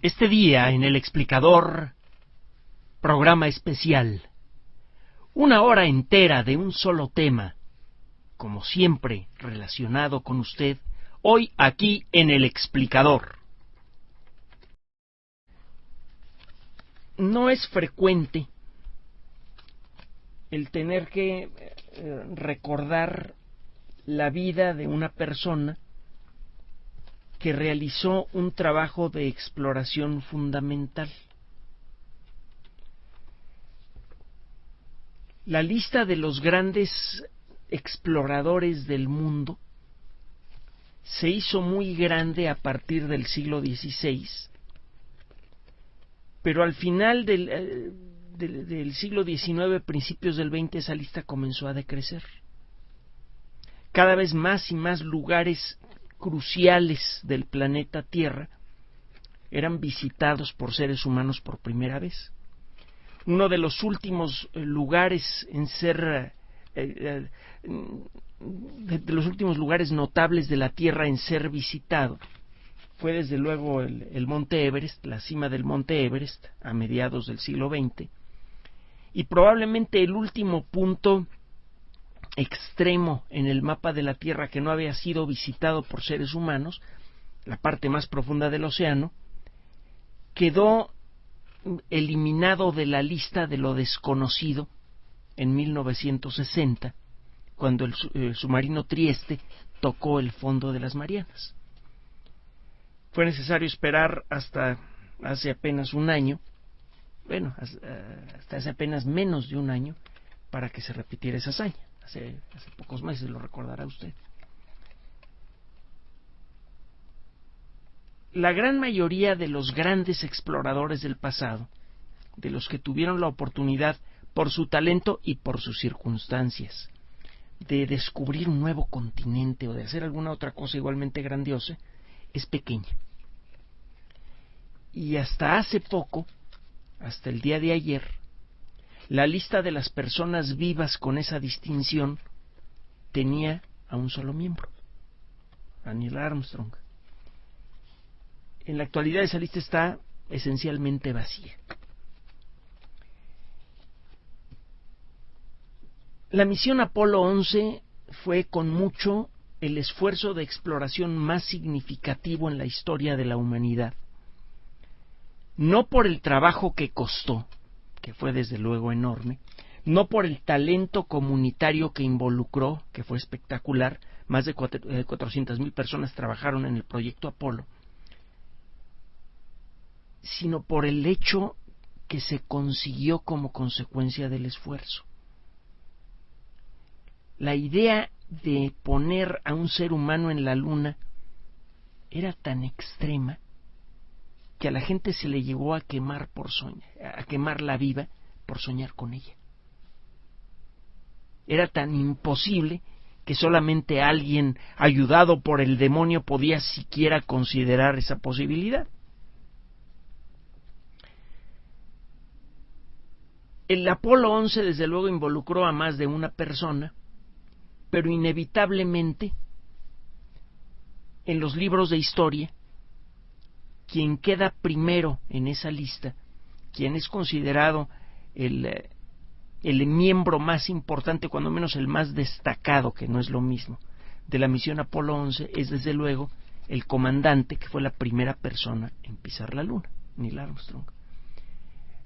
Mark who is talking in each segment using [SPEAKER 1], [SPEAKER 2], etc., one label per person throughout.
[SPEAKER 1] Este día en El Explicador, programa especial, 1 hora entera de un solo tema, como siempre relacionado con usted, hoy aquí en El Explicador. No es frecuente el tener que recordar la vida de una persona que realizó un trabajo de exploración fundamental. La lista de los grandes exploradores del mundo se hizo muy grande a partir del siglo XVI, pero al final del siglo XIX, principios del XX, esa lista comenzó a decrecer. Cada vez más y más lugares cruciales del planeta Tierra eran visitados por seres humanos por primera vez. Uno de los últimos lugares en ser de los últimos lugares notables de la Tierra en ser visitado fue desde luego el Monte Everest, la cima del Monte Everest a mediados del siglo XX, y probablemente el último punto extremo en el mapa de la Tierra que no había sido visitado por seres humanos, la parte más profunda del océano, quedó eliminado de la lista de lo desconocido en 1960, cuando el submarino Trieste tocó el fondo de las Marianas. Fue necesario esperar hasta hace apenas un año, hasta hace apenas menos de un año, para que se repitiera esa hazaña. Hace pocos meses, lo recordará usted. La gran mayoría de los grandes exploradores del pasado, de los que tuvieron la oportunidad, por su talento y por sus circunstancias, de descubrir un nuevo continente o de hacer alguna otra cosa igualmente grandiosa, es pequeña. Y hasta hace poco, hasta el día de ayer, la lista de las personas vivas con esa distinción tenía a un solo miembro, a Neil Armstrong. En la actualidad esa lista está esencialmente vacía. La misión Apolo 11 fue con mucho el esfuerzo de exploración más significativo en la historia de la humanidad. No por el trabajo que costó, que fue desde luego enorme, no por el talento comunitario que involucró, que fue espectacular, más de 400,000 personas trabajaron en el proyecto Apolo, sino por el hecho que se consiguió como consecuencia del esfuerzo. La idea de poner a un ser humano en la Luna era tan extrema que a la gente se le llegó a quemar a quemarla viva por soñar con ella. Era tan imposible que solamente alguien ayudado por el demonio podía siquiera considerar esa posibilidad. El Apolo 11 desde luego involucró a más de una persona, pero inevitablemente en los libros de historia, quien queda primero en esa lista, quien es considerado el miembro más importante, cuando menos el más destacado, que no es lo mismo, de la misión Apolo 11, es desde luego el comandante, que fue la primera persona en pisar la Luna, Neil Armstrong.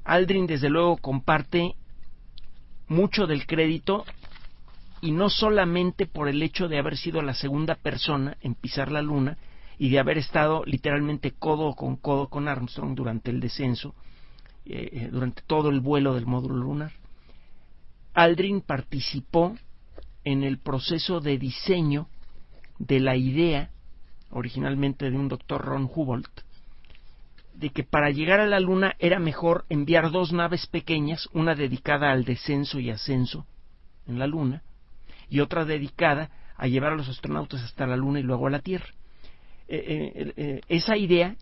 [SPEAKER 1] Aldrin desde luego comparte mucho del crédito, y no solamente por el hecho de haber sido la segunda persona en pisar la Luna y de haber estado literalmente codo con Armstrong durante el descenso, durante todo el vuelo del módulo lunar. Aldrin participó en el proceso de diseño de la idea, originalmente de un doctor Ron Hubbard, de que para llegar a la Luna era mejor enviar 2 naves pequeñas, una dedicada al descenso y ascenso en la Luna, y otra dedicada a llevar a los astronautas hasta la Luna y luego a la Tierra. Esa idea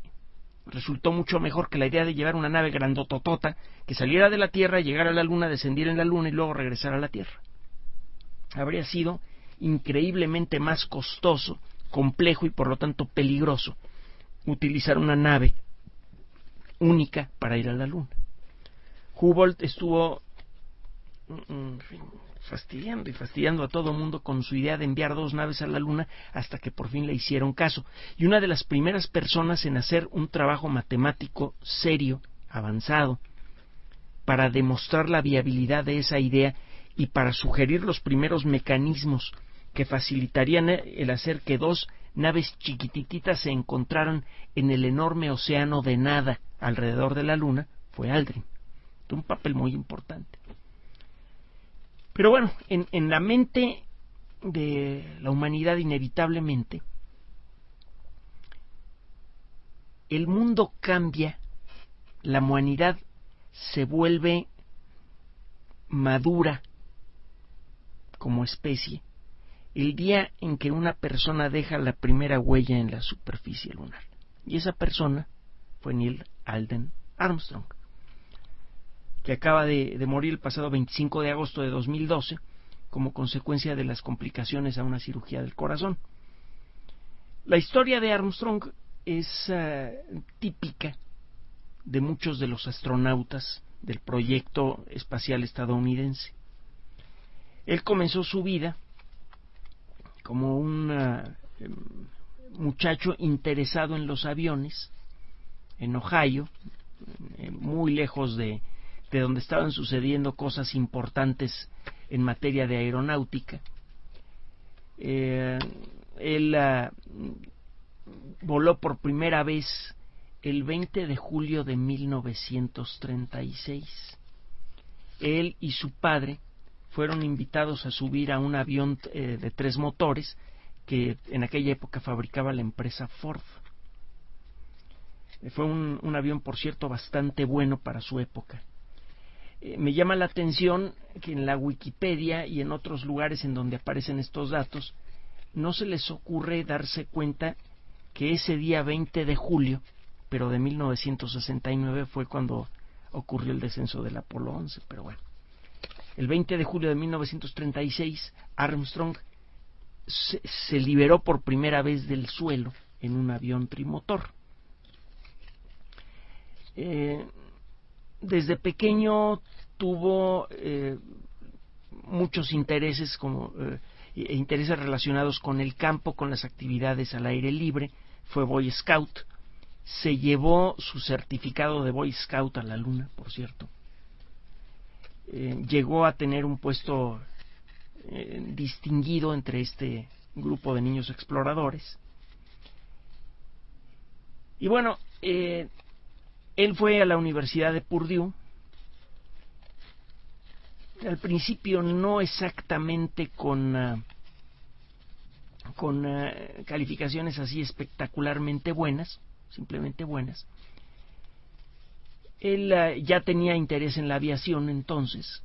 [SPEAKER 1] resultó mucho mejor que la idea de llevar una nave grandototota que saliera de la Tierra, llegara a la Luna, descendiera en la Luna y luego regresara a la Tierra. Habría sido increíblemente más costoso, complejo y por lo tanto peligroso utilizar una nave única para ir a la Luna. Hubble estuvo fastidiando a todo mundo con su idea de enviar 2 naves a la Luna hasta que por fin le hicieron caso. Y una de las primeras personas en hacer un trabajo matemático serio, avanzado, para demostrar la viabilidad de esa idea y para sugerir los primeros mecanismos que facilitarían el hacer que 2 naves chiquititas se encontraran en el enorme océano de nada alrededor de la Luna, fue Aldrin. Un papel muy importante. Pero bueno, en la mente de la humanidad, inevitablemente, el mundo cambia, la humanidad se vuelve madura como especie el día en que una persona deja la primera huella en la superficie lunar. Y esa persona fue Neil Alden Armstrong, que acaba de morir el pasado 25 de agosto de 2012 como consecuencia de las complicaciones a una cirugía del corazón. La historia de Armstrong es típica de muchos de los astronautas del proyecto espacial estadounidense. Él comenzó su vida como un muchacho interesado en los aviones en Ohio, muy lejos de donde estaban sucediendo cosas importantes en materia de aeronáutica. Él voló por primera vez el 20 de julio de 1936. Él y su padre fueron invitados a subir a un avión de 3 motores que en aquella época fabricaba la empresa Ford. Fue un avión, por cierto, bastante bueno para su época. Me llama la atención que en la Wikipedia y en otros lugares en donde aparecen estos datos no se les ocurre darse cuenta que ese día 20 de julio, pero de 1969, fue cuando ocurrió el descenso del Apolo 11. Pero bueno, el 20 de julio de 1936, Armstrong se liberó por primera vez del suelo en un avión trimotor. Desde pequeño tuvo muchos intereses intereses relacionados con el campo, con las actividades al aire libre. Fue Boy Scout, se llevó su certificado de Boy Scout a la Luna, por cierto. Llegó a tener un puesto distinguido entre este grupo de niños exploradores. Y bueno, él fue a la Universidad de Purdue. Al principio no exactamente con calificaciones así espectacularmente buenas, simplemente buenas. Él ya tenía interés en la aviación, entonces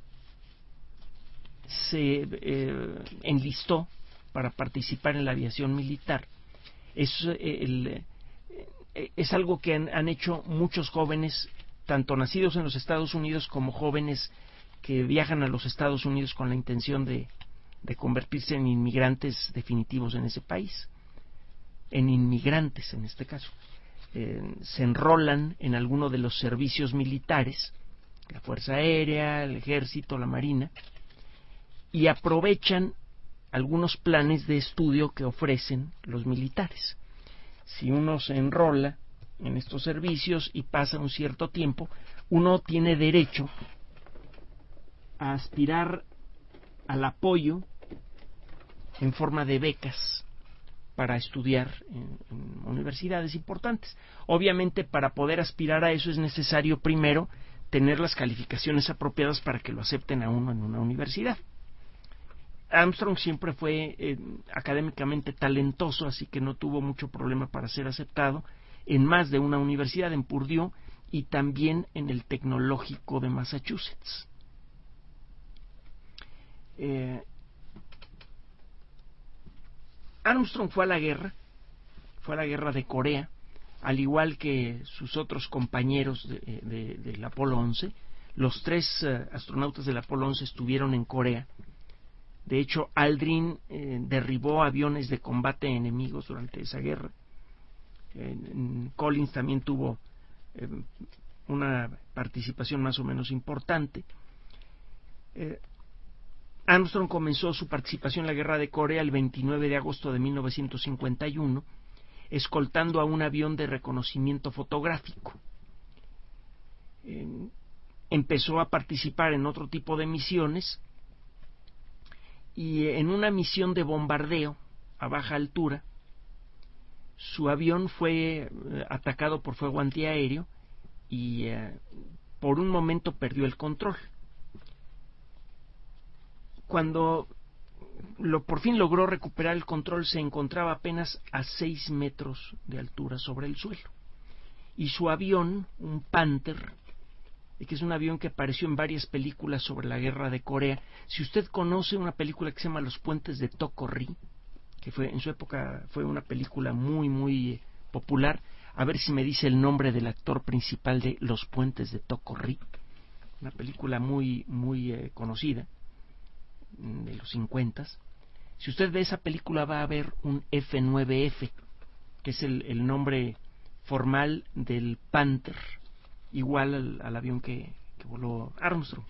[SPEAKER 1] se enlistó para participar en la aviación militar. Es algo que han hecho muchos jóvenes, tanto nacidos en los Estados Unidos como jóvenes que viajan a los Estados Unidos con la intención de convertirse en inmigrantes definitivos en ese país, en inmigrantes en este caso. Se enrolan en alguno de los servicios militares, la Fuerza Aérea, el Ejército, la Marina, y aprovechan algunos planes de estudio que ofrecen los militares. Si uno se enrola en estos servicios y pasa un cierto tiempo, uno tiene derecho a aspirar al apoyo en forma de becas para estudiar en universidades importantes. Obviamente, para poder aspirar a eso es necesario primero tener las calificaciones apropiadas para que lo acepten a uno en una universidad. Armstrong siempre fue académicamente talentoso, así que no tuvo mucho problema para ser aceptado en más de una universidad, en Purdue y también en el Tecnológico de Massachusetts. Armstrong fue a la guerra de Corea, al igual que sus otros compañeros del Apolo 11. Los 3 astronautas del Apolo 11 estuvieron en Corea. De hecho, Aldrin derribó aviones de combate enemigos durante esa guerra. Collins también tuvo una participación más o menos importante. Armstrong comenzó su participación en la Guerra de Corea el 29 de agosto de 1951, escoltando a un avión de reconocimiento fotográfico. Empezó a participar en otro tipo de misiones, y en una misión de bombardeo a baja altura, su avión fue atacado por fuego antiaéreo y por un momento perdió el control. Cuando por fin logró recuperar el control, se encontraba apenas a 6 metros de altura sobre el suelo. Y su avión, un Panther, que es un avión que apareció en varias películas sobre la Guerra de Corea. Si usted conoce una película que se llama Los Puentes de Tokko-ri, que en su época fue una película muy popular, a ver si me dice el nombre del actor principal de Los Puentes de Tokko-ri, una película muy conocida de los 50. Si usted ve esa película, va a ver un F-9F, que es el nombre formal del Panther, igual al avión que voló Armstrong.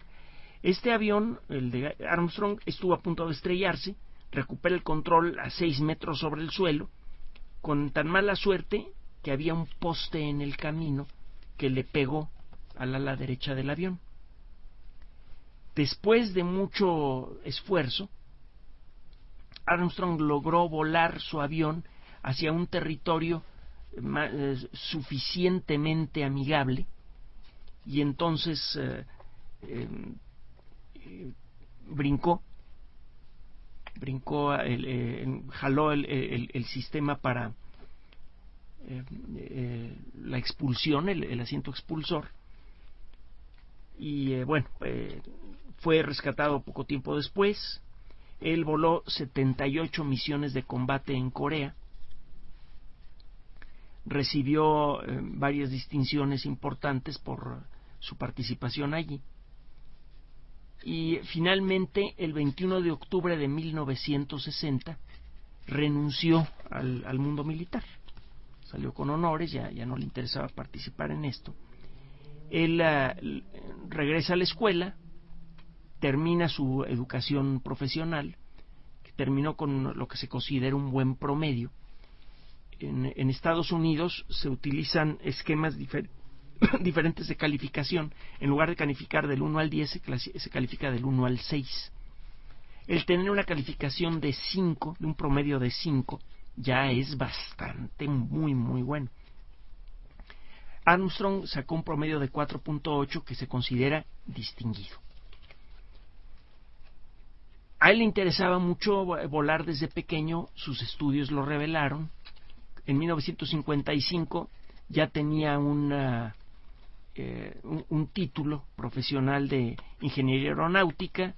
[SPEAKER 1] Este avión, el de Armstrong, estuvo a punto de estrellarse, recupera el control a 6 metros sobre el suelo, con tan mala suerte que había un poste en el camino que le pegó al ala derecha del avión. Después de mucho esfuerzo, Armstrong logró volar su avión hacia un territorio suficientemente amigable, y entonces jaló el sistema para la expulsión, el asiento expulsor, y fue rescatado poco tiempo después. Él voló 78 misiones de combate en Corea, recibió varias distinciones importantes por su participación allí, y finalmente el 21 de octubre de 1960 renunció al mundo militar. Salió con honores, ya no le interesaba participar en esto. Él regresa a la escuela, termina su educación profesional, que terminó con lo que se considera un buen promedio. En Estados Unidos se utilizan esquemas diferentes de calificación. En lugar de calificar del 1 al 10, se califica del 1 al 6. El tener una calificación de 5, de un promedio de 5, ya es bastante, muy bueno. Armstrong sacó un promedio de 4.8, que se considera distinguido. A él le interesaba mucho volar desde pequeño, sus estudios lo revelaron. En 1955 ya tenía un título profesional de ingeniería aeronáutica.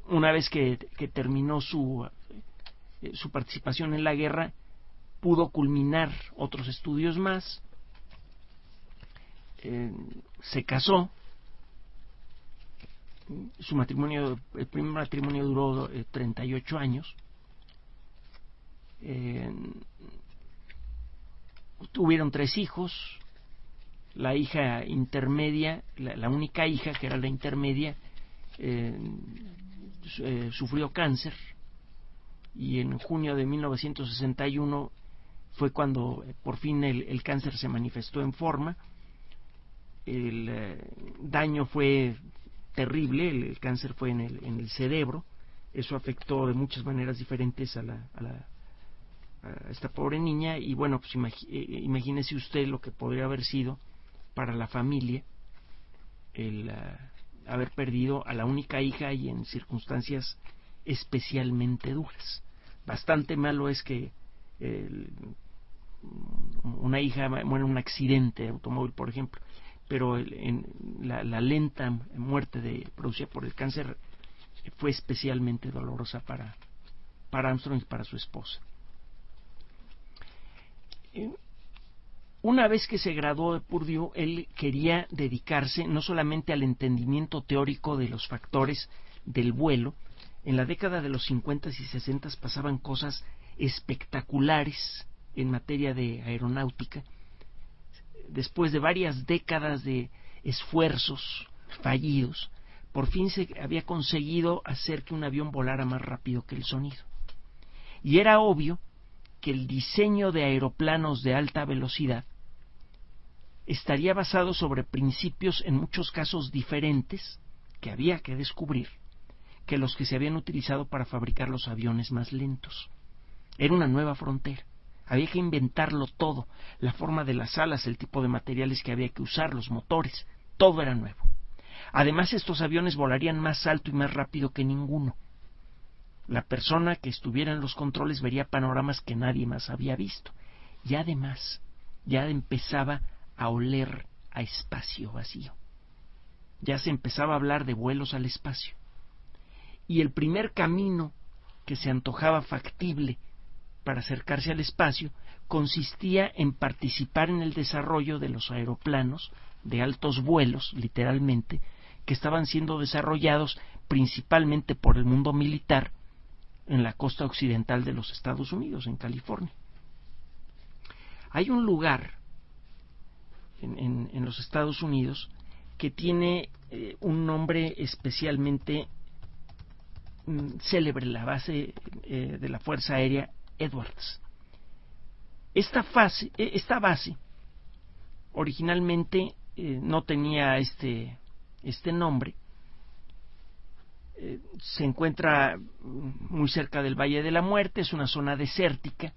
[SPEAKER 1] Una vez que terminó su participación en la guerra, pudo culminar otros estudios más. Se casó. El primer matrimonio duró 38 años. Tuvieron 3 hijos. La hija intermedia, la única hija, que era la intermedia, sufrió cáncer, y en junio de 1961 fue cuando por fin el cáncer se manifestó en forma. El daño fue terrible, el cáncer fue en el cerebro. Eso afectó de muchas maneras diferentes a esta pobre niña, y pues imagínese usted lo que podría haber sido para la familia el haber perdido a la única hija, y en circunstancias especialmente duras. Bastante malo es que una hija muere en un accidente de automóvil, por ejemplo, pero la lenta muerte producida por el cáncer fue especialmente dolorosa para Armstrong y para su esposa. Una vez que se graduó de Purdue, él quería dedicarse no solamente al entendimiento teórico de los factores del vuelo. En la década de los 50 y 60 pasaban cosas espectaculares en materia de aeronáutica. después de varias décadas de esfuerzos fallidos, por fin se había conseguido hacer que un avión volara más rápido que el sonido. Y era obvio que el diseño de aeroplanos de alta velocidad estaría basado sobre principios en muchos casos diferentes que había que descubrir que los que se habían utilizado para fabricar los aviones más lentos. Era una nueva frontera. Había que inventarlo todo, la forma de las alas, el tipo de materiales que había que usar, los motores, todo era nuevo. Además, estos aviones volarían más alto y más rápido que ninguno. La persona que estuviera en los controles vería panoramas que nadie más había visto. Y además, ya empezaba a oler a espacio vacío. Ya se empezaba a hablar de vuelos al espacio. Y el primer camino que se antojaba factible para acercarse al espacio consistía en participar en el desarrollo de los aeroplanos de altos vuelos, literalmente, que estaban siendo desarrollados principalmente por el mundo militar en la costa occidental de los Estados Unidos, en California. Hay un lugar en los Estados Unidos que tiene un nombre especialmente célebre, la base de la Fuerza Aérea Edwards. Esta base originalmente no tenía este nombre. Se encuentra muy cerca del Valle de la Muerte, es una zona desértica.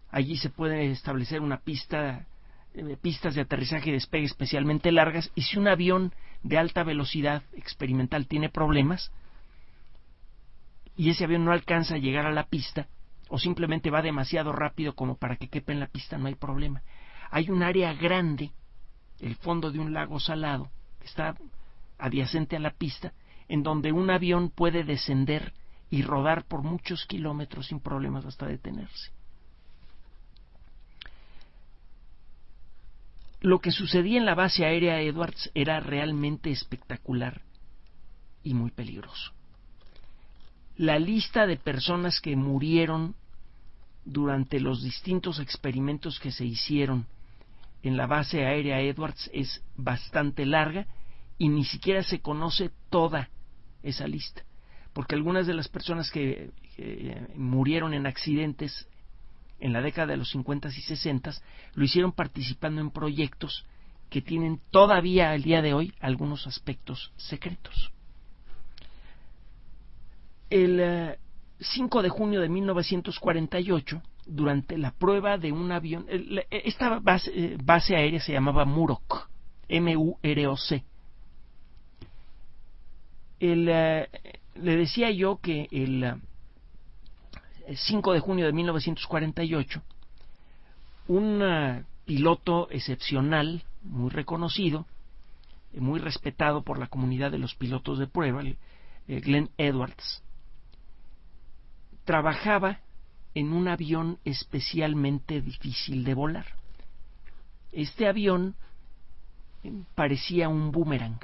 [SPEAKER 1] Allí se puede establecer una pistas de aterrizaje y despegue especialmente largas, y si un avión de alta velocidad experimental tiene problemas y ese avión no alcanza a llegar a la pista o simplemente va demasiado rápido como para que quepa en la pista, no hay problema. Hay un área grande, el fondo de un lago salado, que está adyacente a la pista, en donde un avión puede descender y rodar por muchos kilómetros sin problemas hasta detenerse. Lo que sucedía en la base aérea Edwards era realmente espectacular y muy peligroso. La lista de personas que murieron durante los distintos experimentos que se hicieron en la base aérea Edwards es bastante larga y ni siquiera se conoce toda esa lista, porque algunas de las personas que murieron en accidentes en la década de los 50 y 60 lo hicieron participando en proyectos que tienen todavía al día de hoy algunos aspectos secretos. El 5 de junio de 1948, durante la prueba de un avión, esta base aérea se llamaba Muroc, M-U-R-O-C. Le decía yo que el 5 de junio de 1948, un piloto excepcional, muy reconocido, muy respetado por la comunidad de los pilotos de prueba, Glenn Edwards, trabajaba en un avión especialmente difícil de volar. Este avión parecía un boomerang.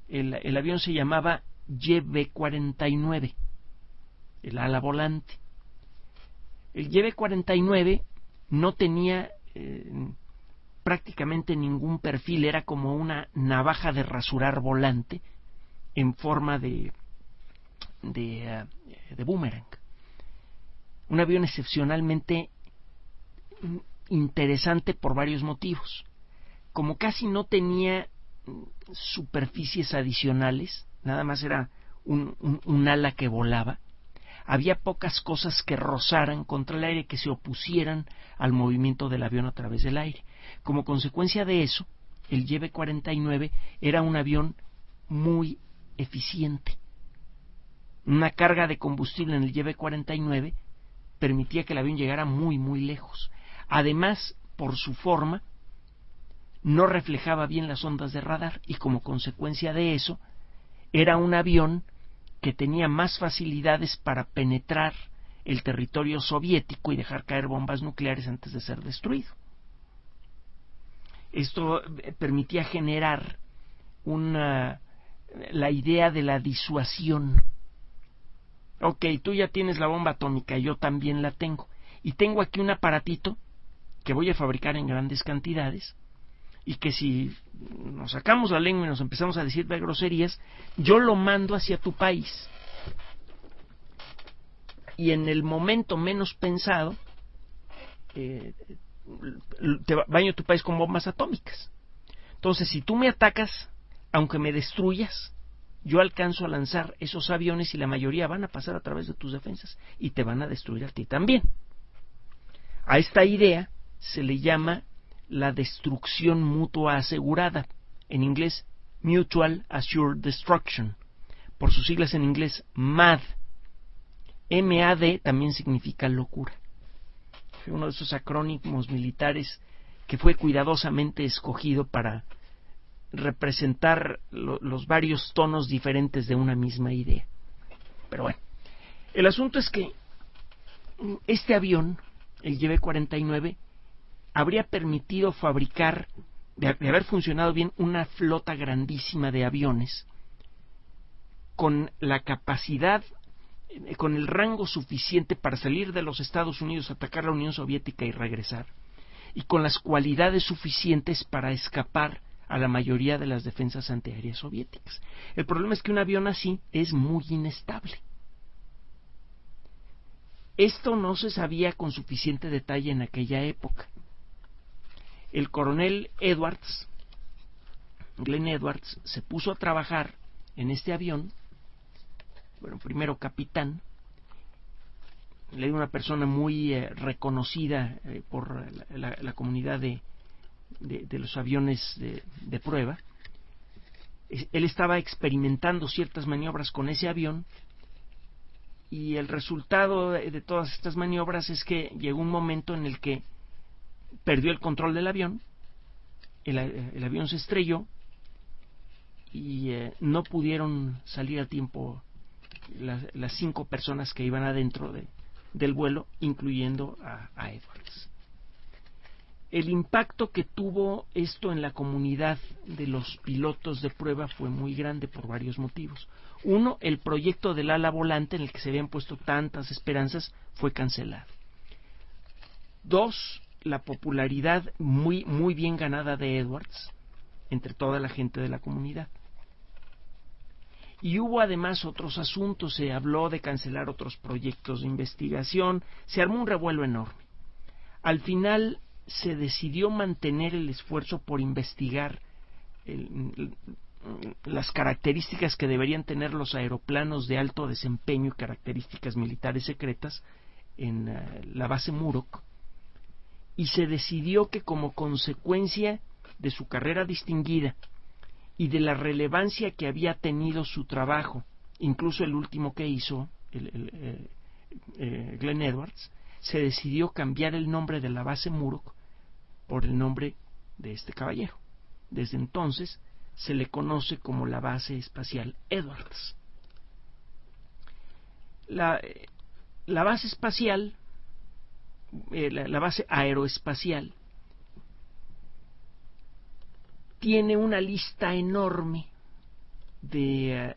[SPEAKER 1] El avión se llamaba YB-49, el ala volante. El YB-49 no tenía prácticamente ningún perfil, era como una navaja de rasurar volante en forma de boomerang. Un avión excepcionalmente interesante por varios motivos. Como casi no tenía superficies adicionales, nada más era un ala que volaba, había pocas cosas que rozaran contra el aire, que se opusieran al movimiento del avión a través del aire. Como consecuencia de eso, el YB-49 era un avión muy eficiente. Una carga de combustible en el YB-49 permitía que el avión llegara muy, muy lejos. Además, por su forma, no reflejaba bien las ondas de radar y como consecuencia de eso, era un avión que tenía más facilidades para penetrar el territorio soviético y dejar caer bombas nucleares antes de ser destruido. Esto permitía generar la idea de la disuasión. Ok, tú ya tienes la bomba atómica, yo también la tengo. Y tengo aquí un aparatito que voy a fabricar en grandes cantidades y que si nos sacamos la lengua y nos empezamos a decir groserías, yo lo mando hacia tu país y en el momento menos pensado baño tu país con bombas atómicas. Entonces, si tú me atacas, aunque me destruyas, yo alcanzo a lanzar esos aviones y la mayoría van a pasar a través de tus defensas y te van a destruir a ti también. A esta idea se le llama la destrucción mutua asegurada, en inglés Mutual Assured Destruction, por sus siglas en inglés MAD. MAD también significa locura. Fue uno de esos acrónimos militares que fue cuidadosamente escogido para representar los varios tonos diferentes de una misma idea. Pero bueno, el asunto es que este avión, el YB-49, habría permitido fabricar, de haber funcionado bien, una flota grandísima de aviones con la capacidad, con el rango suficiente para salir de los Estados Unidos, atacar la Unión Soviética y regresar, y con las cualidades suficientes para escapar a la mayoría de las defensas antiaéreas soviéticas. El problema es que un avión así es muy inestable. Esto no se sabía con suficiente detalle en aquella época. El coronel Edwards, Glenn Edwards, se puso a trabajar en este avión, bueno, primero capitán, le dio una persona muy reconocida por la comunidad de los aviones de prueba. Él estaba experimentando ciertas maniobras con ese avión y el resultado de todas estas maniobras es que llegó un momento en el que perdió el control del avión, el avión se estrelló y no pudieron salir a tiempo las 5 personas que iban adentro del vuelo, incluyendo a Edwards. El impacto que tuvo esto en la comunidad de los pilotos de prueba fue muy grande por varios motivos. Uno, el proyecto del ala volante en el que se habían puesto tantas esperanzas fue cancelado. 2, la popularidad muy bien ganada de Edwards entre toda la gente de la comunidad. Y hubo además otros asuntos, se habló de cancelar otros proyectos de investigación, se armó un revuelo enorme. Al final se decidió mantener el esfuerzo por investigar las características que deberían tener los aeroplanos de alto desempeño y características militares secretas en la base Muroc, y se decidió que como consecuencia de su carrera distinguida y de la relevancia que había tenido su trabajo, incluso el último que hizo, Glenn Edwards, se decidió cambiar el nombre de la base Muroc por el nombre de este caballero. Desde entonces se le conoce como la base espacial Edwards. La base espacial, la base aeroespacial, tiene una lista enorme de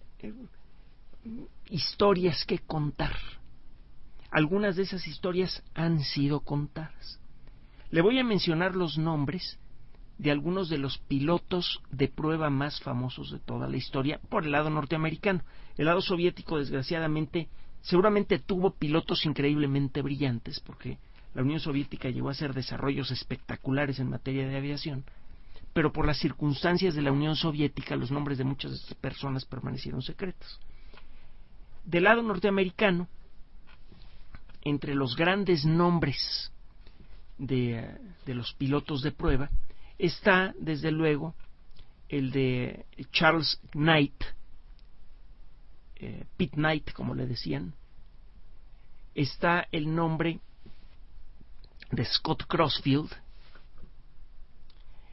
[SPEAKER 1] historias que contar. Algunas de esas historias han sido contadas. Le voy a mencionar los nombres de algunos de los pilotos de prueba más famosos de toda la historia por el lado norteamericano. El lado soviético, desgraciadamente, seguramente tuvo pilotos increíblemente brillantes, porque la Unión Soviética llegó a hacer desarrollos espectaculares en materia de aviación, pero por las circunstancias de la Unión Soviética los nombres de muchas de estas personas permanecieron secretos. Del lado norteamericano, entre los grandes nombres de los pilotos de prueba está, desde luego, el de Charles Knight, Pete Knight, como le decían. Está el nombre de Scott Crossfield.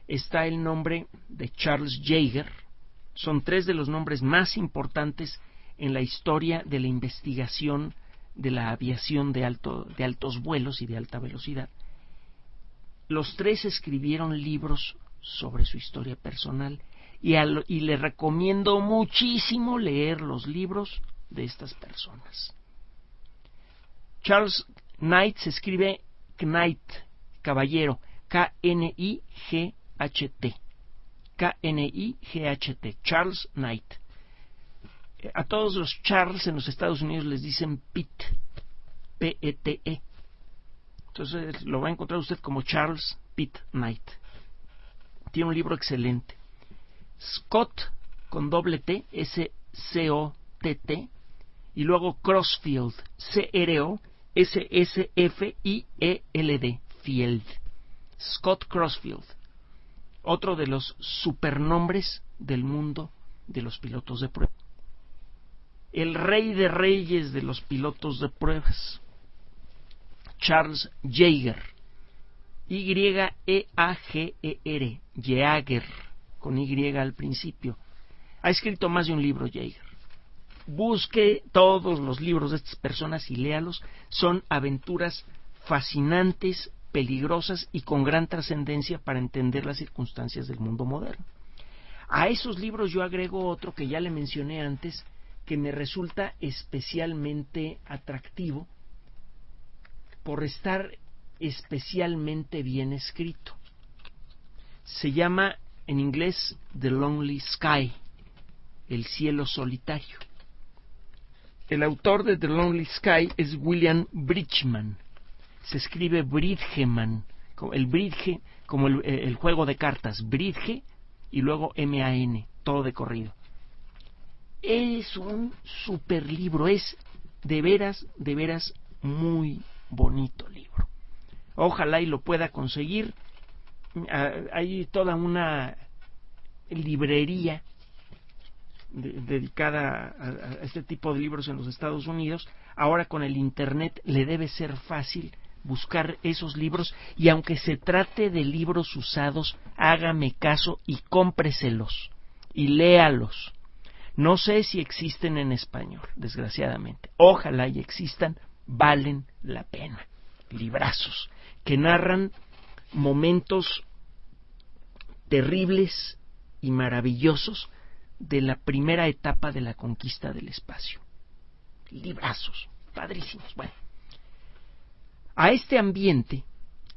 [SPEAKER 1] Está el nombre de Charles Yeager. Son 3 de los nombres más importantes en la historia de la investigación de la aviación de altos vuelos y de alta velocidad. Los 3 escribieron libros sobre su historia personal y le recomiendo muchísimo leer los libros de estas personas. Charles Knight se escribe Knight, caballero, K-N-I-G-H-T. K-N-I-G-H-T. Charles Knight. A todos los Charles en los Estados Unidos les dicen Pete. P-E-T-E. Entonces lo va a encontrar usted como Charles Pitt Knight. Tiene un libro excelente. Scott con doble T, S-C-O-T-T, y luego Crossfield, C-R-O-S-S-F-I-E-L-D, Field. Scott Crossfield, otro de los supernombres del mundo de los pilotos de prueba. El rey de reyes de los pilotos de pruebas, Charles Yeager, Y-E-A-G-E-R, Yeager, con Y al principio. Ha escrito más de un libro Yeager. Busque todos los libros de estas personas y léalos. Son aventuras fascinantes, peligrosas y con gran trascendencia para entender las circunstancias del mundo moderno. A esos libros yo agrego otro que ya le mencioné antes, que me resulta especialmente atractivo por estar especialmente bien escrito. Se llama en inglés The Lonely Sky, el cielo solitario. El autor de The Lonely Sky es William Bridgman. Se escribe Bridgeman, el bridge como el juego de cartas, bridge y luego M-A-N, todo de corrido. Es un super libro, es de veras muy bonito libro. Ojalá y lo pueda conseguir. Hay toda una librería dedicada a este tipo de libros en los Estados Unidos. Ahora con el internet le debe ser fácil buscar esos libros, y aunque se trate de libros usados, hágame caso y cómpreselos y léalos. No sé si existen en español, desgraciadamente. Ojalá y existan, valen la pena. Librazos que narran momentos terribles y maravillosos de la primera etapa de la conquista del espacio. Librazos, padrísimos. Bueno, a este ambiente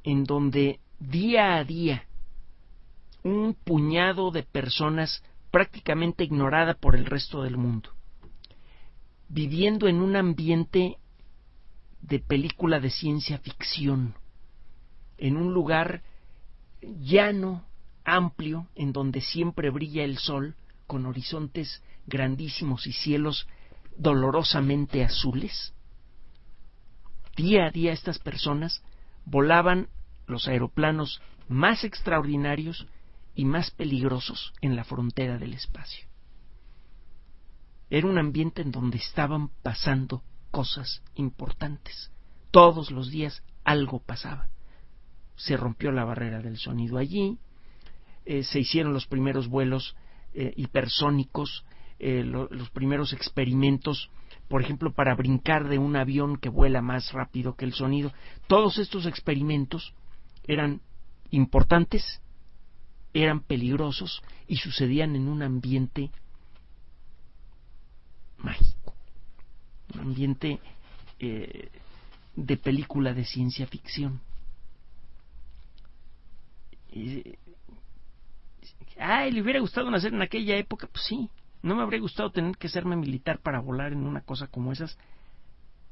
[SPEAKER 1] en donde día a día un puñado de personas prácticamente ignorada por el resto del mundo, viviendo en un ambiente de película de ciencia ficción, en un lugar llano, amplio, en donde siempre brilla el sol, con horizontes grandísimos y cielos dolorosamente azules. Día a día estas personas volaban los aeroplanos más extraordinarios y más peligrosos en la frontera del espacio. Era un ambiente en donde estaban pasando cosas importantes. Todos los días algo pasaba. Se rompió la barrera del sonido allí, se hicieron los primeros vuelos hipersónicos, los primeros experimentos, por ejemplo, para brincar de un avión que vuela más rápido que el sonido. Todos estos experimentos eran importantes, eran peligrosos y sucedían en un ambiente mágico, un ambiente de película de ciencia ficción. ¿Le hubiera gustado nacer en aquella época? Pues sí. No me habría gustado tener que serme militar para volar en una cosa como esas,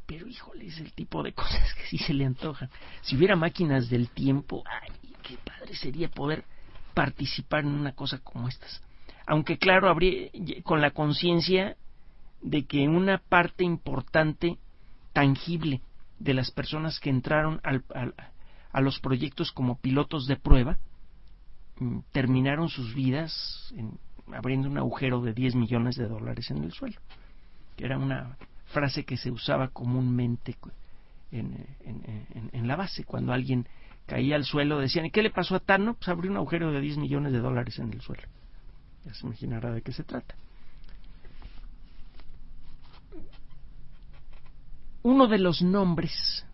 [SPEAKER 1] pero híjole, es el tipo de cosas que sí se le antojan. Si hubiera máquinas del tiempo, ay, qué padre sería poder participar en una cosa como estas. Aunque claro, habría con la conciencia de que una parte importante, tangible, de las personas que entraron a los proyectos como pilotos de prueba, terminaron sus vidas abriendo un agujero de $10 millones en el suelo, que era una frase que se usaba comúnmente en la base. Cuando alguien caía al suelo decían: ¿y qué le pasó a Tano? Pues abrió un agujero de $10 millones en el suelo. Ya se imaginará de qué se trata. Uno de los nombres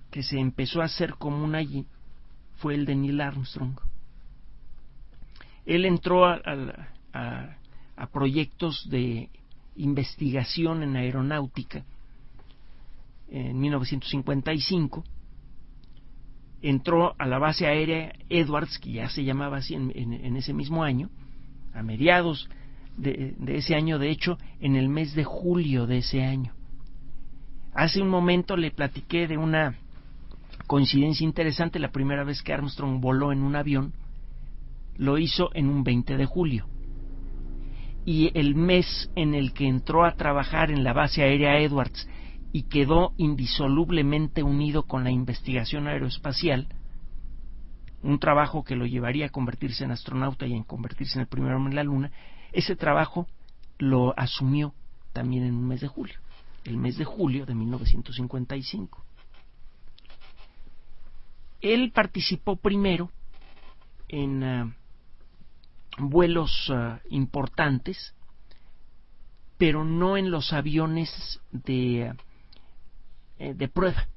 [SPEAKER 1] que se empezó a hacer común allí fue el de Neil Armstrong. Él entró a proyectos de investigación en aeronáutica en 1955 entró a la base aérea Edwards, que ya se llamaba así en ese mismo año, a mediados de ese año, de hecho, en el mes de julio de ese año. Hace un momento le platiqué de una coincidencia interesante. La primera vez que Armstrong voló en un avión lo hizo en un 20 de julio. Y el mes en el que entró a trabajar en la base aérea Edwards y quedó indisolublemente unido con la investigación aeroespacial, un trabajo que lo llevaría a convertirse en astronauta y en convertirse en el primer hombre en la Luna, ese trabajo lo asumió también en un mes de julio, el mes de julio de 1955. Él participó primero en vuelos importantes, pero no en los aviones de prueba.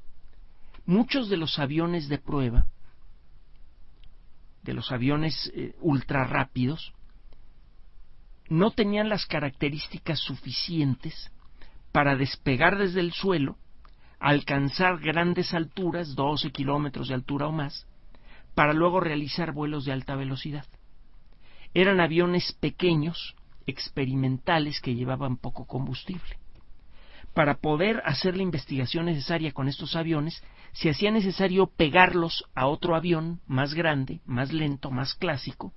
[SPEAKER 1] Muchos de los aviones de prueba, de los aviones ultra rápidos, no tenían las características suficientes para despegar desde el suelo, alcanzar grandes alturas, 12 kilómetros de altura o más, para luego realizar vuelos de alta velocidad. Eran aviones pequeños, experimentales, que llevaban poco combustible. Para poder hacer la investigación necesaria con estos aviones, se hacía necesario pegarlos a otro avión más grande, más lento, más clásico.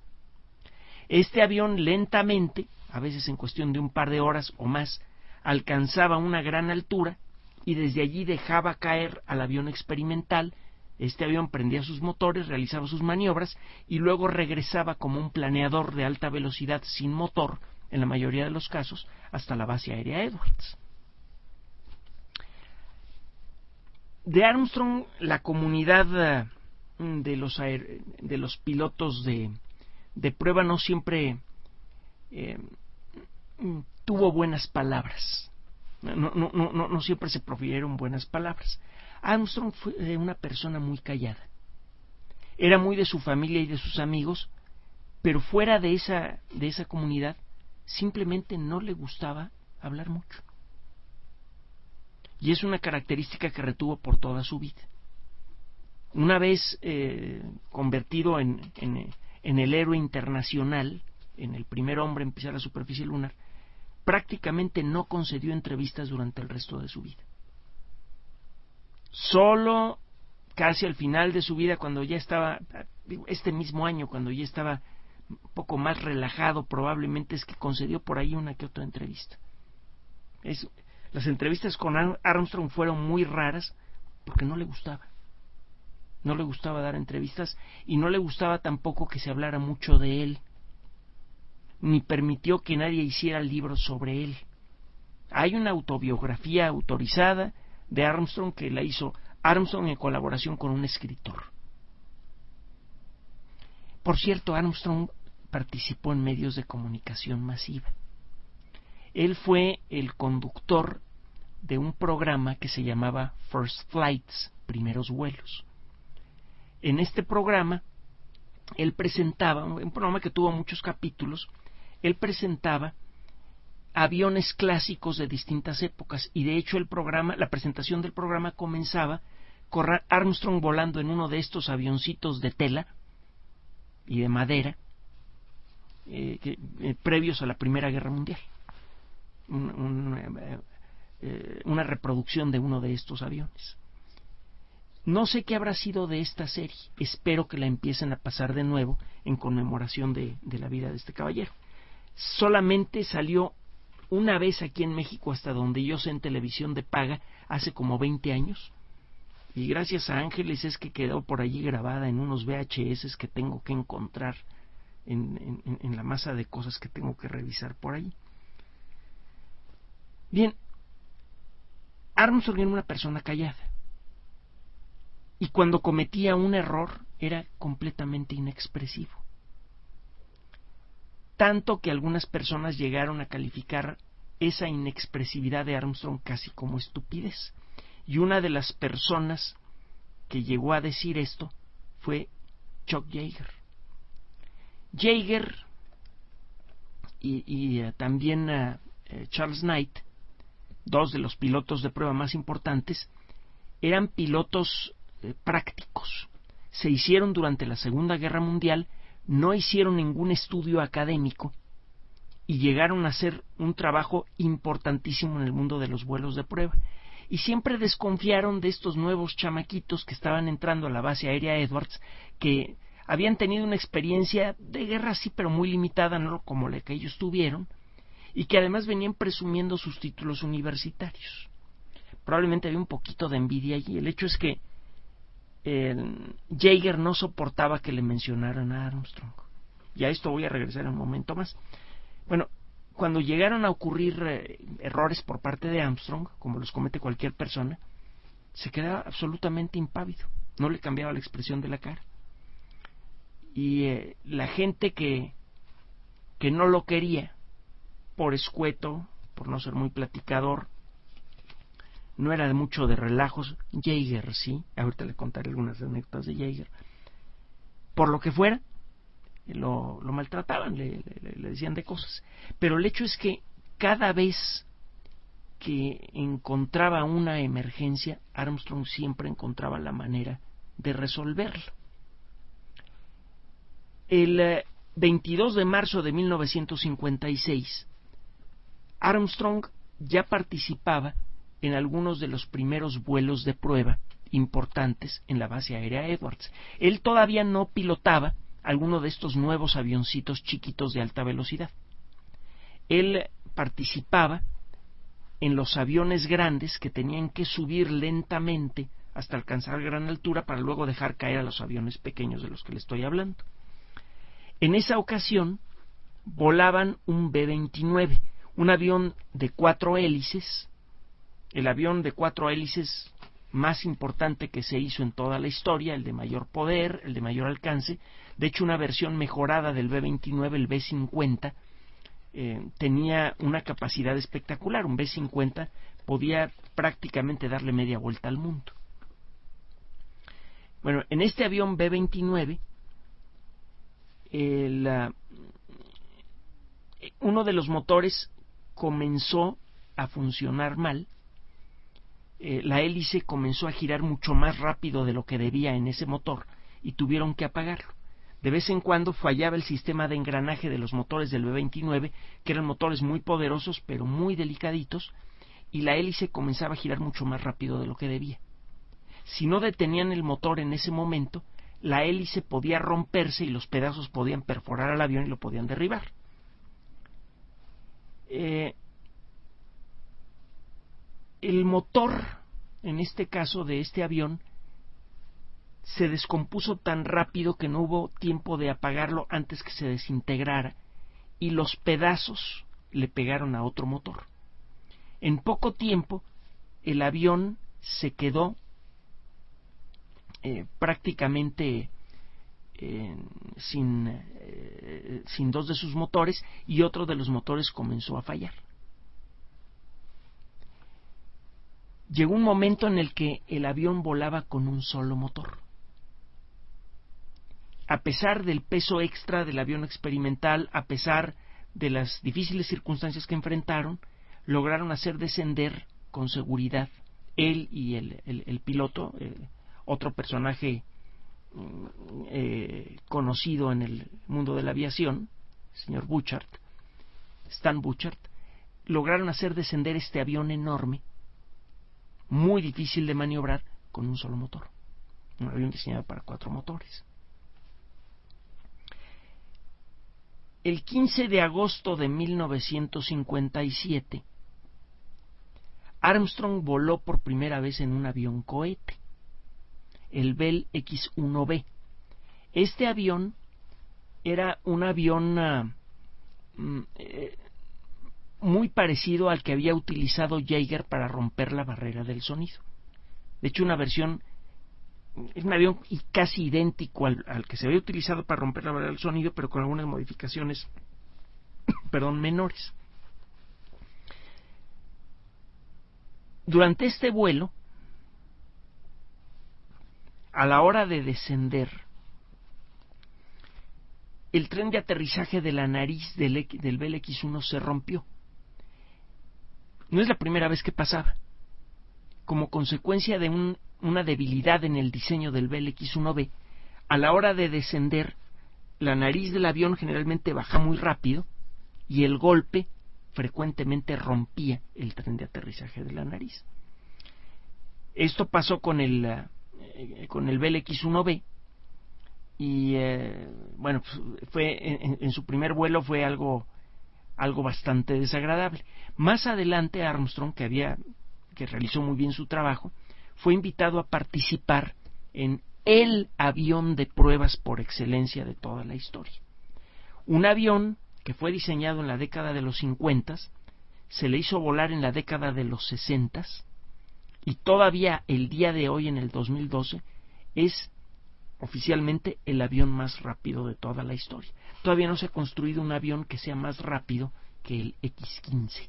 [SPEAKER 1] Este avión lentamente, a veces en cuestión de un par de horas o más, alcanzaba una gran altura y desde allí dejaba caer al avión experimental. Este avión prendía sus motores, realizaba sus maniobras y luego regresaba como un planeador de alta velocidad sin motor, en la mayoría de los casos, hasta la base aérea Edwards. De Armstrong, la comunidad de los pilotos de prueba no siempre tuvo buenas palabras. No siempre se profirieron buenas palabras. Armstrong fue una persona muy callada. Era muy de su familia y de sus amigos, pero fuera de esa comunidad simplemente no le gustaba hablar mucho. Y es una característica que retuvo por toda su vida. Una vez convertido en el héroe internacional, en el primer hombre en pisar la superficie lunar, prácticamente no concedió entrevistas durante el resto de su vida. Solo casi al final de su vida, cuando ya estaba, este mismo año, cuando ya estaba un poco más relajado, probablemente es que concedió por ahí una que otra entrevista. Las entrevistas con Armstrong fueron muy raras porque no le gustaba. No le gustaba dar entrevistas y no le gustaba tampoco que se hablara mucho de él, ni permitió que nadie hiciera libros sobre él. Hay una autobiografía autorizada de Armstrong que la hizo Armstrong en colaboración con un escritor. Por cierto, Armstrong participó en medios de comunicación masiva. Él fue el conductor de un programa que se llamaba First Flights, primeros vuelos. En este programa, él presentaba, un programa que tuvo muchos capítulos, él presentaba aviones clásicos de distintas épocas, y de hecho la presentación del programa comenzaba con Armstrong volando en uno de estos avioncitos de tela y de madera previos a la Primera Guerra Mundial. Una reproducción de uno de estos aviones. No sé qué habrá sido de esta serie. Espero que la empiecen a pasar de nuevo en conmemoración de la vida de este caballero. Solamente salió una vez aquí en México, hasta donde yo sé, en televisión de paga, hace como 20 años. Y gracias a Ángeles es que quedó por allí grabada en unos VHS que tengo que encontrar en la masa de cosas que tengo que revisar por ahí. Bien, Armstrong era una persona callada. Y cuando cometía un error era completamente inexpresivo. Tanto que algunas personas llegaron a calificar esa inexpresividad de Armstrong casi como estupidez. Y una de las personas que llegó a decir esto fue Chuck Yeager. Yeager y también Charles Knight, dos de los pilotos de prueba más importantes, eran pilotos prácticos. se hicieron durante la Segunda Guerra Mundial, no hicieron ningún estudio académico y llegaron a hacer un trabajo importantísimo en el mundo de los vuelos de prueba. Y siempre desconfiaron de estos nuevos chamaquitos que estaban entrando a la base aérea Edwards, que habían tenido una experiencia de guerra sí, pero muy limitada, no como la que ellos tuvieron, y que además venían presumiendo sus títulos universitarios. Probablemente había un poquito de envidia allí. El hecho es que Yeager no soportaba que le mencionaran a Armstrong. Y a esto voy a regresar en un momento más. Bueno, cuando llegaron a ocurrir errores por parte de Armstrong, como los comete cualquier persona, se quedaba absolutamente impávido, no le cambiaba la expresión de la cara. Y la gente que no lo quería, por escueto, por no ser muy platicador, no era de mucho de relajos. Yeager sí, ahorita le contaré algunas anécdotas de Yeager. Por lo que fuera, lo maltrataban, le decían de cosas. Pero el hecho es que cada vez que encontraba una emergencia, Armstrong siempre encontraba la manera de resolverlo. El 22 de marzo de 1956, Armstrong ya participaba en algunos de los primeros vuelos de prueba importantes en la base aérea Edwards. Él todavía no pilotaba alguno de estos nuevos avioncitos chiquitos de alta velocidad. Él participaba en los aviones grandes que tenían que subir lentamente hasta alcanzar gran altura para luego dejar caer a los aviones pequeños de los que le estoy hablando. En esa ocasión volaban un B-29, un avión de 4 hélices, el avión de 4 hélices más importante que se hizo en toda la historia, el de mayor poder, el de mayor alcance. De hecho, una versión mejorada del B-29, el B-50, tenía una capacidad espectacular. Un B-50 podía prácticamente darle media vuelta al mundo. Bueno, en este avión B-29, uno de los motores comenzó a funcionar mal. La hélice comenzó a girar mucho más rápido de lo que debía en ese motor y tuvieron que apagarlo. De vez en cuando fallaba el sistema de engranaje de los motores del B-29, que eran motores muy poderosos pero muy delicaditos, y la hélice comenzaba a girar mucho más rápido de lo que debía. Si no detenían el motor en ese momento, la hélice podía romperse y los pedazos podían perforar al avión y lo podían derribar. El motor, en este caso de este avión, se descompuso tan rápido que no hubo tiempo de apagarlo antes que se desintegrara, y los pedazos le pegaron a otro motor. En poco tiempo, el avión se quedó prácticamente sin dos de sus motores, y otro de los motores comenzó a fallar. Llegó un momento en el que el avión volaba con un solo motor. A pesar del peso extra del avión experimental, a pesar de las difíciles circunstancias que enfrentaron, lograron hacer descender con seguridad él y el piloto, otro personaje conocido en el mundo de la aviación, el señor Bouchard, Stan Bouchard. Lograron hacer descender este avión enorme, muy difícil de maniobrar, con un solo motor. Un avión diseñado para 4 motores. El 15 de agosto de 1957, Armstrong voló por primera vez en un avión cohete, el Bell X-1B. Este avión era un avión muy parecido al que había utilizado Yeager para romper la barrera del sonido. De hecho, es un avión casi idéntico al que se había utilizado para romper la barrera del sonido, pero con algunas modificaciones menores. Durante este vuelo, a la hora de descender, el tren de aterrizaje de la nariz del Bell X-1 se rompió. No es la primera vez que pasaba. Como consecuencia de una debilidad en el diseño del Bell X-1B, a la hora de descender, la nariz del avión generalmente baja muy rápido y el golpe frecuentemente rompía el tren de aterrizaje de la nariz. Esto pasó con el Bell X-1B y bueno, pues fue en su primer vuelo fue algo bastante desagradable. Más adelante Armstrong, que realizó muy bien su trabajo, fue invitado a participar en el avión de pruebas por excelencia de toda la historia. Un avión que fue diseñado en la década de los 50, se le hizo volar en la década de los 60 y todavía el día de hoy, en el 2012, es oficialmente el avión más rápido de toda la historia. Todavía no se ha construido un avión que sea más rápido que el X-15.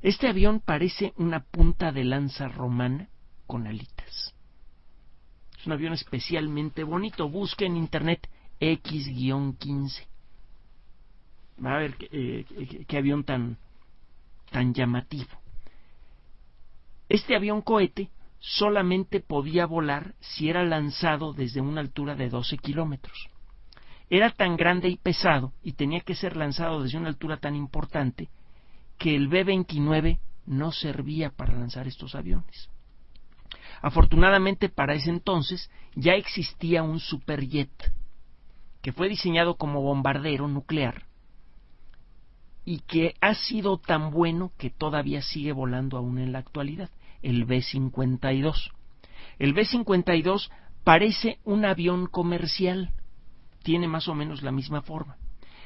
[SPEAKER 1] Este avión parece una punta de lanza romana con alitas. Es un avión especialmente bonito. Busque en internet X-15. Va a ver qué avión tan llamativo. Este avión cohete solamente podía volar si era lanzado desde una altura de 12 kilómetros. Era tan grande y pesado y tenía que ser lanzado desde una altura tan importante que el B-29 no servía para lanzar estos aviones. Afortunadamente para ese entonces ya existía un superjet que fue diseñado como bombardero nuclear y que ha sido tan bueno que todavía sigue volando aún en la actualidad, el B-52. El B-52 parece un avión comercial, tiene más o menos la misma forma.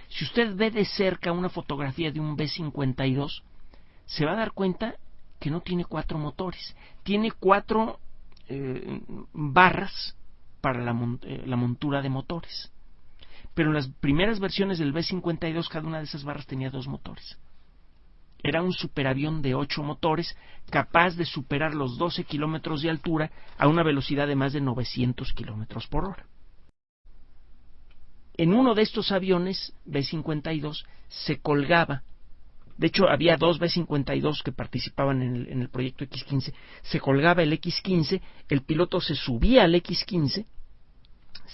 [SPEAKER 1] Si usted ve de cerca una fotografía de un B-52, se va a dar cuenta que no tiene 4 motores, tiene 4 barras para la montura de motores. Pero en las primeras versiones del B-52 cada una de esas barras tenía 2 motores. Era un superavión de 8 motores, capaz de superar los 12 kilómetros de altura a una velocidad de más de 900 kilómetros por hora. En uno de estos aviones B-52 se colgaba, de hecho había 2 B-52 que participaban en el proyecto X-15, se colgaba el X-15, el piloto se subía al X-15,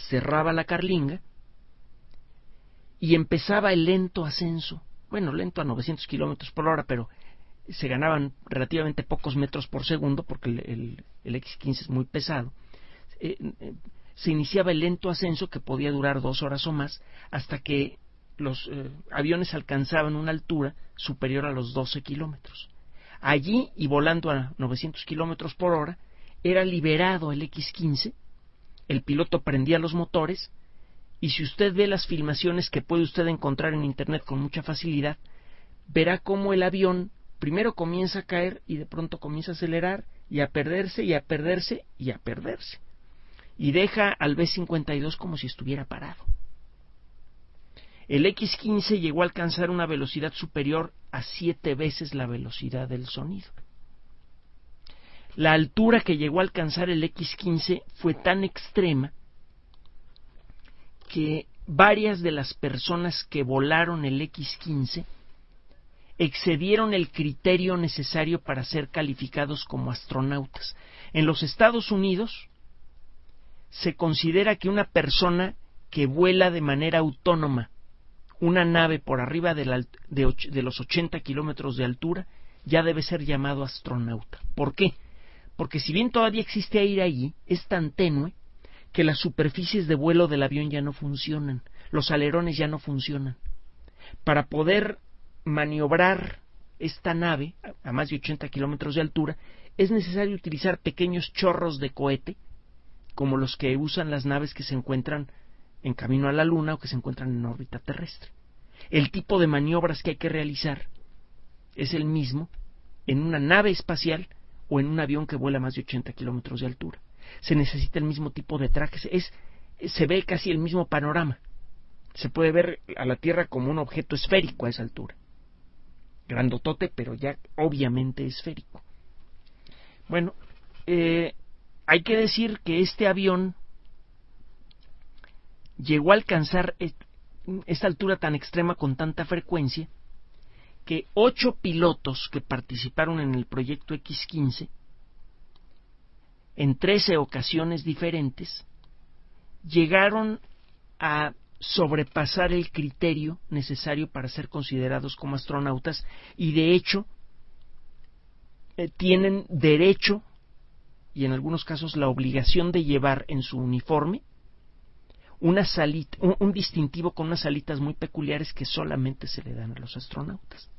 [SPEAKER 1] cerraba la carlinga y empezaba el lento ascenso. Bueno, lento a 900 kilómetros por hora, pero se ganaban relativamente pocos metros por segundo porque el X-15 es muy pesado. Se iniciaba el lento ascenso que podía durar 2 horas o más hasta que los aviones alcanzaban una altura superior a los 12 kilómetros. Allí, y volando a 900 kilómetros por hora, era liberado el X-15, el piloto prendía los motores, y si usted ve las filmaciones que puede usted encontrar en internet con mucha facilidad, verá cómo el avión primero comienza a caer y de pronto comienza a acelerar y a perderse y a perderse y a perderse. Y deja al B-52 como si estuviera parado. El X-15 llegó a alcanzar una velocidad superior a 7 veces la velocidad del sonido. La altura que llegó a alcanzar el X-15 fue tan extrema que varias de las personas que volaron el X-15 excedieron el criterio necesario para ser calificados como astronautas. En los Estados Unidos se considera que una persona que vuela de manera autónoma una nave por arriba de los 80 kilómetros de altura ya debe ser llamado astronauta. ¿Por qué? Porque si bien todavía existe aire allí, es tan tenue que las superficies de vuelo del avión ya no funcionan, los alerones ya no funcionan. Para poder maniobrar esta nave a más de 80 kilómetros de altura, es necesario utilizar pequeños chorros de cohete, como los que usan las naves que se encuentran en camino a la Luna o que se encuentran en órbita terrestre. El tipo de maniobras que hay que realizar es el mismo en una nave espacial o en un avión que vuela a más de 80 kilómetros de altura. Se necesita el mismo tipo de trajes, se ve casi el mismo panorama. Se puede ver a la Tierra como un objeto esférico a esa altura. Grandotote, pero ya obviamente esférico. Bueno, hay que decir que este avión llegó a alcanzar esta altura tan extrema con tanta frecuencia que 8 pilotos que participaron en el proyecto X-15 en 13 ocasiones diferentes llegaron a sobrepasar el criterio necesario para ser considerados como astronautas y de hecho tienen derecho y en algunos casos la obligación de llevar en su uniforme una salita, un distintivo con unas alitas muy peculiares que solamente se le dan a los astronautas.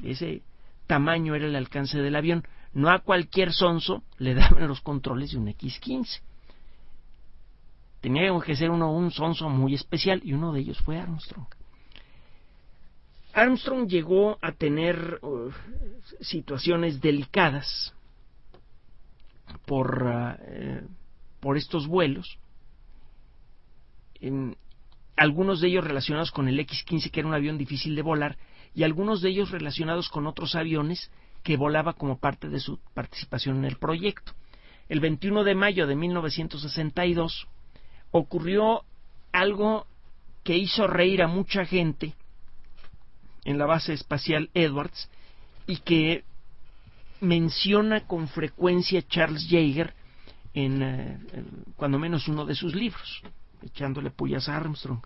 [SPEAKER 1] Ese tamaño era el alcance del avión. No a cualquier sonso le daban los controles de un X-15. Tenía que ser un sonso muy especial y uno de ellos fue Armstrong. Armstrong llegó a tener situaciones delicadas por estos vuelos, algunos de ellos relacionados con el X-15, que era un avión difícil de volar, y algunos de ellos relacionados con otros aviones que volaba como parte de su participación en el proyecto. El 21 de mayo de 1962 ocurrió algo que hizo reír a mucha gente en la base espacial Edwards y que menciona con frecuencia Charles Yeager en cuando menos uno de sus libros, echándole pullas a Armstrong.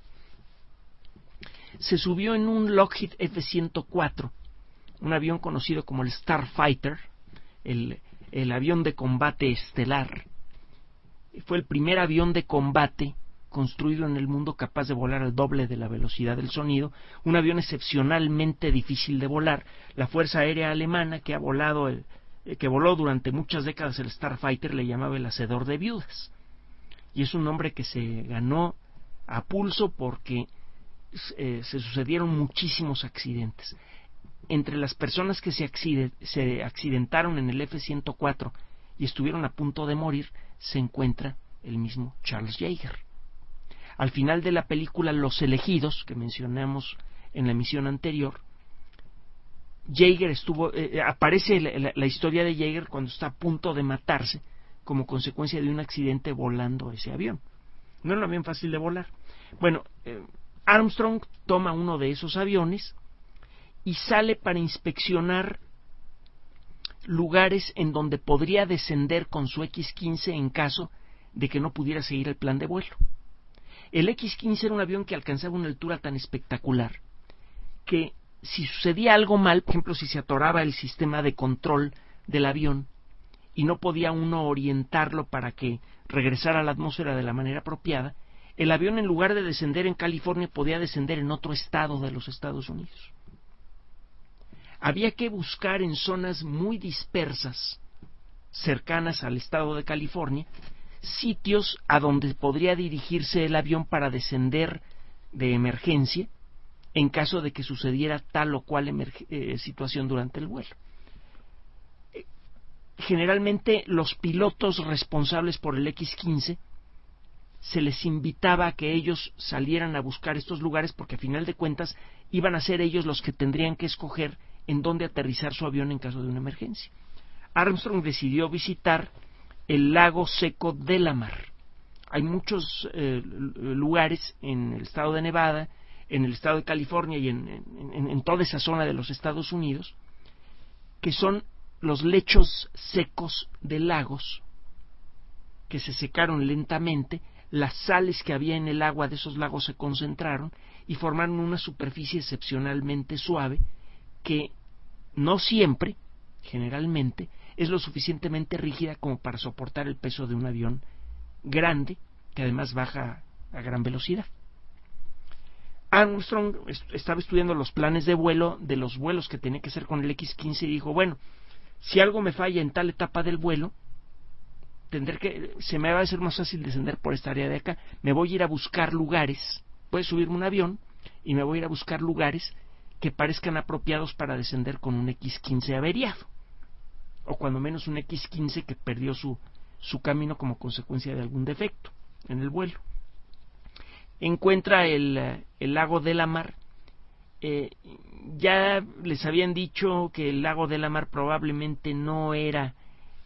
[SPEAKER 1] Se subió en un Lockheed F-104, un avión conocido como el Starfighter, el avión de combate estelar. Fue el primer avión de combate construido en el mundo capaz de volar al doble de la velocidad del sonido, un avión excepcionalmente difícil de volar. La Fuerza Aérea Alemana, que voló durante muchas décadas el Starfighter, le llamaba el hacedor de viudas. Y es un nombre que se ganó a pulso porque se sucedieron muchísimos accidentes. Entre las personas que se accidentaron en el F-104 y estuvieron a punto de morir, se encuentra el mismo Charles Yeager. Al final de la película Los Elegidos, que mencionamos en la emisión anterior, Yeager aparece la historia de Yeager cuando está a punto de matarse como consecuencia de un accidente volando ese avión. No era un avión fácil de volar. Bueno, Armstrong toma uno de esos aviones y sale para inspeccionar lugares en donde podría descender con su X-15 en caso de que no pudiera seguir el plan de vuelo. El X-15 era un avión que alcanzaba una altura tan espectacular que si sucedía algo mal, por ejemplo, si se atoraba el sistema de control del avión y no podía uno orientarlo para que regresara a la atmósfera de la manera apropiada, el avión, en lugar de descender en California, podía descender en otro estado de los Estados Unidos. Había que buscar en zonas muy dispersas, cercanas al estado de California, sitios a donde podría dirigirse el avión para descender de emergencia en caso de que sucediera tal o cual situación durante el vuelo. Generalmente los pilotos responsables por el X-15 se les invitaba a que ellos salieran a buscar estos lugares porque a final de cuentas iban a ser ellos los que tendrían que escoger en dónde aterrizar su avión en caso de una emergencia. Armstrong decidió visitar el lago seco Delamar. Hay muchos lugares en el estado de Nevada, en el estado de California y en toda esa zona de los Estados Unidos, que son los lechos secos de lagos que se secaron lentamente. Las sales que había en el agua de esos lagos se concentraron y formaron una superficie excepcionalmente suave que no siempre, generalmente, es lo suficientemente rígida como para soportar el peso de un avión grande que además baja a gran velocidad. Armstrong estaba estudiando los planes de vuelo de los vuelos que tenía que hacer con el X-15 y dijo, bueno, si algo me falla en tal etapa del vuelo, se me va a hacer más fácil descender por esta área de acá, me voy a ir a buscar lugares, voy a subirme un avión y me voy a ir a buscar lugares que parezcan apropiados para descender con un X-15 averiado, o cuando menos un X-15 que perdió su camino como consecuencia de algún defecto en el vuelo. Encuentra el lago Delamar. Ya les habían dicho que el lago Delamar probablemente no era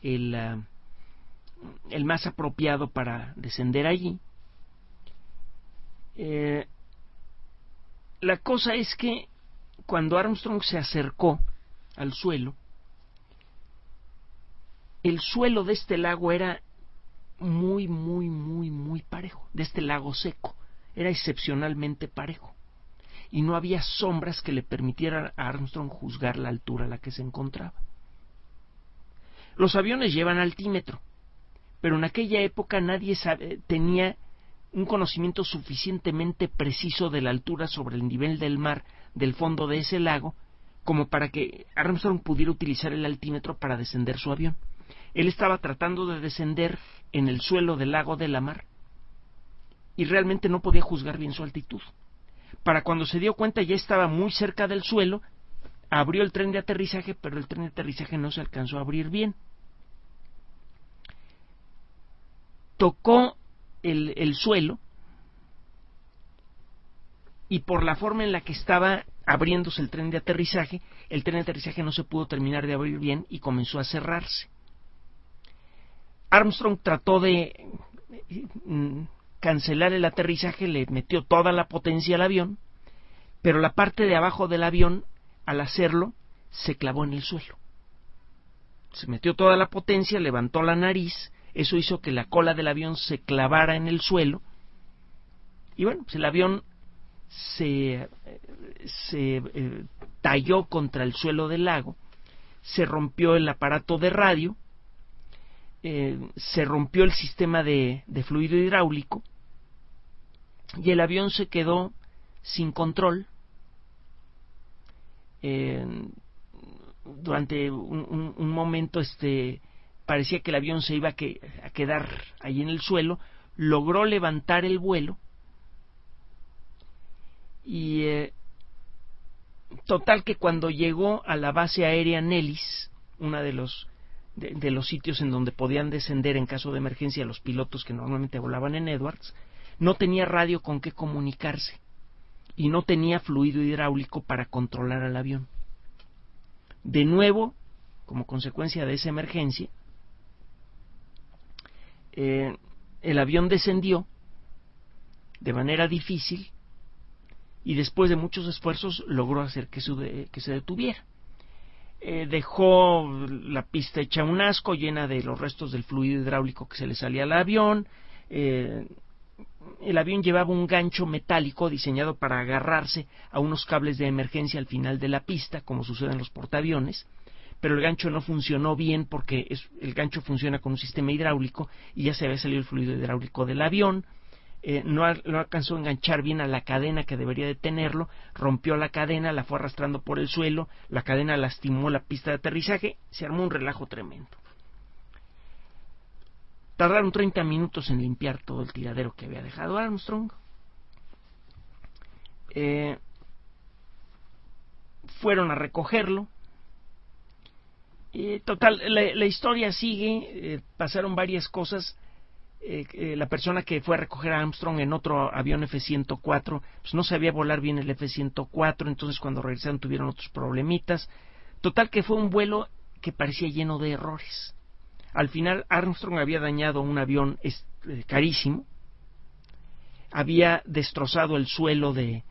[SPEAKER 1] el más apropiado para descender allí. La cosa es que cuando Armstrong se acercó al suelo, el suelo de este lago era muy, muy, muy, muy parejo, de este lago seco. Era excepcionalmente parejo. Y no había sombras que le permitieran a Armstrong juzgar la altura a la que se encontraba. Los aviones llevan altímetro, pero en aquella época nadie tenía un conocimiento suficientemente preciso de la altura sobre el nivel del mar del fondo de ese lago como para que Armstrong pudiera utilizar el altímetro para descender su avión. Él estaba tratando de descender en el suelo del lago de la mar y realmente no podía juzgar bien su altitud. Para cuando se dio cuenta ya estaba muy cerca del suelo, abrió el tren de aterrizaje, pero el tren de aterrizaje no se alcanzó a abrir bien. Tocó el suelo y por la forma en la que estaba abriéndose el tren de aterrizaje no se pudo terminar de abrir bien y comenzó a cerrarse. Armstrong trató de cancelar el aterrizaje, le metió toda la potencia al avión, pero la parte de abajo del avión, al hacerlo, se clavó en el suelo. Se metió toda la potencia, levantó la nariz, eso hizo que la cola del avión se clavara en el suelo, y bueno, pues el avión se talló contra el suelo del lago, se rompió el aparato de radio, se rompió el sistema de fluido hidráulico, y el avión se quedó sin control durante un momento. Parecía que el avión se iba a quedar ahí en el suelo. Logró levantar el vuelo y total que cuando llegó a la base aérea Nellis, una de los sitios en donde podían descender en caso de emergencia los pilotos que normalmente volaban en Edwards, no tenía radio con que comunicarse y no tenía fluido hidráulico para controlar al avión. De nuevo, como consecuencia de esa emergencia, el avión descendió de manera difícil y después de muchos esfuerzos logró hacer que se detuviera. Dejó la pista hecha un asco, llena de los restos del fluido hidráulico que se le salía al avión. El avión llevaba un gancho metálico diseñado para agarrarse a unos cables de emergencia al final de la pista, como sucede en los portaaviones, pero el gancho no funcionó bien porque el gancho funciona con un sistema hidráulico y ya se había salido el fluido hidráulico del avión. No alcanzó a enganchar bien a la cadena que debería de tenerlo, rompió la cadena, la fue arrastrando por el suelo, la cadena lastimó la pista de aterrizaje, se armó un relajo tremendo. Tardaron 30 minutos en limpiar todo el tiradero que había dejado Armstrong. Fueron a recogerlo. Total, la historia sigue. Pasaron varias cosas. La persona que fue a recoger a Armstrong en otro avión F-104 pues no sabía volar bien el F-104, entonces cuando regresaron tuvieron otros problemitas. Total que fue un vuelo que parecía lleno de errores. Al final Armstrong había dañado un avión carísimo, había destrozado el suelo de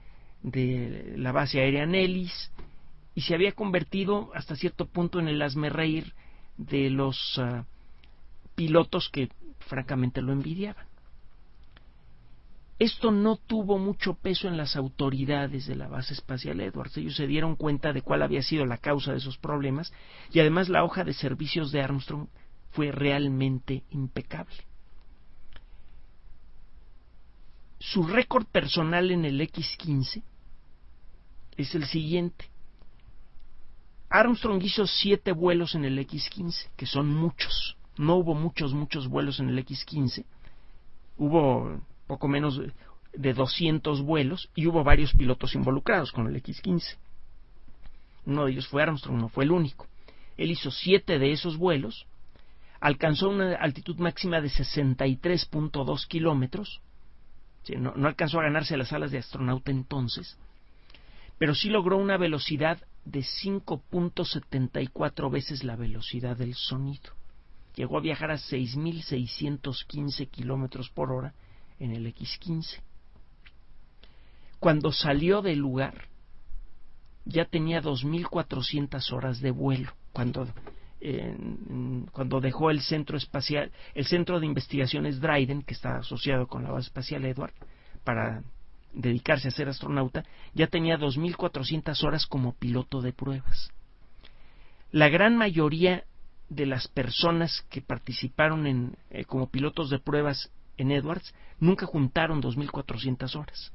[SPEAKER 1] la base aérea Nellis y se había convertido hasta cierto punto en el hazmerreír de los pilotos que francamente lo envidiaban. Esto no tuvo mucho peso en las autoridades de la base espacial Edwards. Ellos se dieron cuenta de cuál había sido la causa de esos problemas y además la hoja de servicios de Armstrong fue realmente impecable. Su récord personal en el X-15 es el siguiente. Armstrong hizo 7 vuelos en el X-15, que son muchos. No hubo muchos vuelos en el X-15. Hubo poco menos de 200 vuelos y hubo varios pilotos involucrados con el X-15. Uno de ellos fue Armstrong, no fue el único. Él hizo 7 de esos vuelos, alcanzó una altitud máxima de 63.2 kilómetros. Sí, no alcanzó a ganarse las alas de astronauta entonces, pero sí logró una velocidad de 5.74 veces la velocidad del sonido. Llegó a viajar a 6.615 kilómetros por hora en el X-15. Cuando salió del lugar, ya tenía 2.400 horas de vuelo. Cuando cuando dejó el centro espacial, el centro de investigaciones Dryden, que está asociado con la base espacial Edward, para dedicarse a ser astronauta, ya tenía 2.400 horas como piloto de pruebas. La gran mayoría de las personas que participaron como pilotos de pruebas en Edwards nunca juntaron 2.400 horas,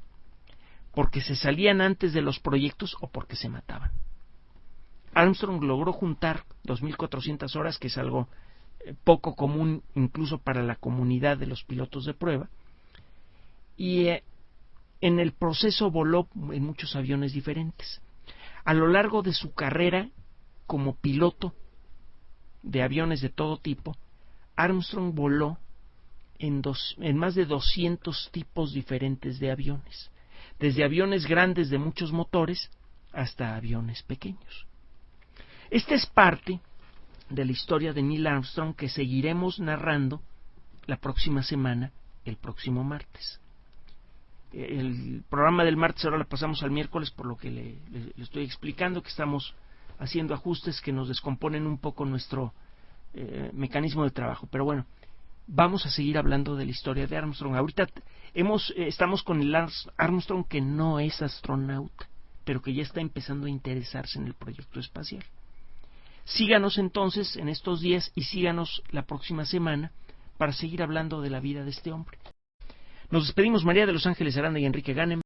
[SPEAKER 1] porque se salían antes de los proyectos o porque se mataban. Armstrong logró juntar 2.400 horas, que es algo poco común incluso para la comunidad de los pilotos de prueba, y en el proceso voló en muchos aviones diferentes. A lo largo de su carrera como piloto de aviones de todo tipo, Armstrong voló en más de 200 tipos diferentes de aviones, desde aviones grandes de muchos motores hasta aviones pequeños. Esta es parte de la historia de Neil Armstrong que seguiremos narrando la próxima semana, el próximo martes. El programa del martes ahora lo pasamos al miércoles, por lo que le estoy explicando que estamos haciendo ajustes que nos descomponen un poco nuestro mecanismo de trabajo. Pero bueno, vamos a seguir hablando de la historia de Armstrong. Ahorita estamos con el Armstrong que no es astronauta, pero que ya está empezando a interesarse en el proyecto espacial. Síganos entonces en estos días y síganos la próxima semana para seguir hablando de la vida de este hombre. Nos despedimos, María de los Ángeles Aranda y Enrique Ganem.